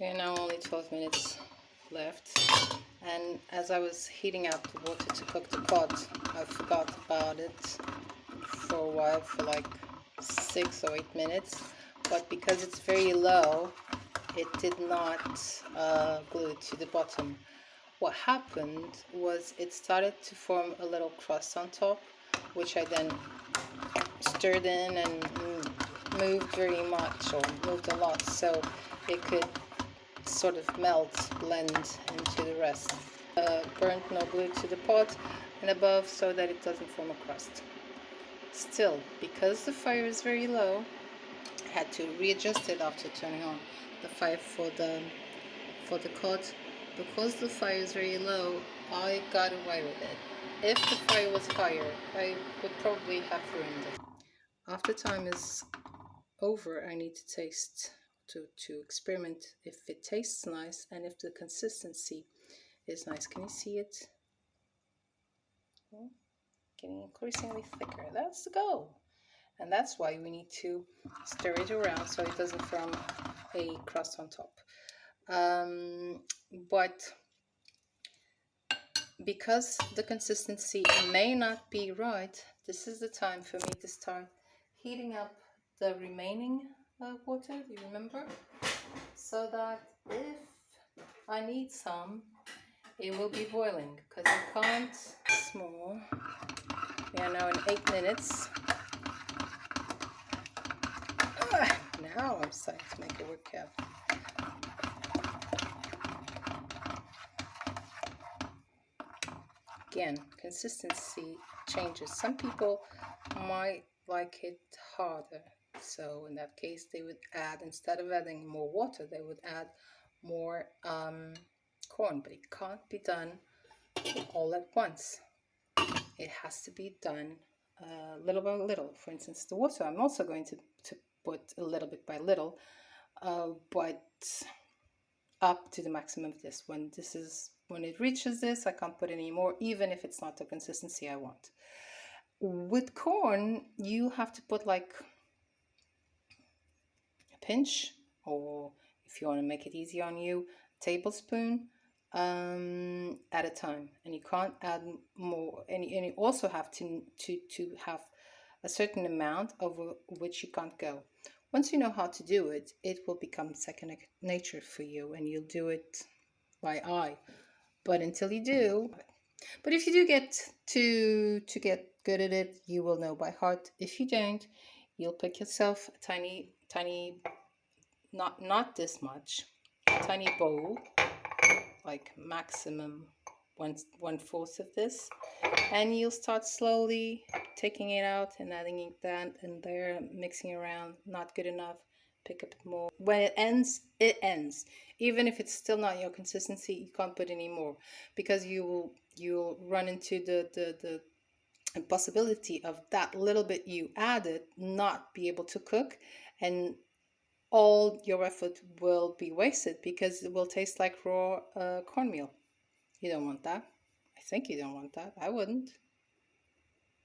There are now only 12 minutes left, and as I was heating up the water to cook the pot, I forgot about it for a while, for like 6 or 8 minutes, but because it's very low, it did not glue to the bottom. What happened was it started to form a little crust on top, which I then stirred in and moved very much, or moved a lot, so it could sort of melt, blend into the rest. Burnt no glue to the pot and above so that it doesn't form a crust. Still, because the fire is very low, I had to readjust it after turning on the fire for the cod. Because the fire is very low, I got away with it. If the fire was higher, I would probably have ruined it. After time is over, I need to taste, to experiment if it tastes nice and if the consistency is nice. Can you see it? Oh, getting increasingly thicker. That's the goal. And that's why we need to stir it around so it doesn't form a crust on top. But because the consistency may not be right, this is the time for me to start heating up the remaining water, do you remember? So that if I need some, it will be boiling, because I can't small. We are now in 8 minutes. Now I'm starting to make it work out. Again, consistency changes. Some people might like it harder, so in that case they would add, instead of adding more water, they would add more corn, but it can't be done all at once. It has to be done little by little. For instance, the water, I'm also going to put a little bit by little, but up to the maximum of this. When it reaches this, I can't put any more, even if it's not the consistency I want. With corn, you have to put like a pinch, or if you want to make it easy on you, a tablespoon at a time, and you can't add more. And you also have to have a certain amount over which you can't go. Once you know how to do it, it will become second nature for you, and you'll do it by eye. But until you do, but if you do get to get good at it, you will know by heart. If you don't, you'll pick yourself a tiny, not this much, tiny bowl, like maximum 1/4 of this, and you'll start slowly taking it out and adding it down and there, mixing around. Not good enough, pick up more. When it ends, it ends. Even if it's still not your consistency, you can't put any more, because you'll run into the possibility of that little bit you added not be able to cook, and all your effort will be wasted because it will taste like raw cornmeal. You don't want that. I think you don't want that. I wouldn't.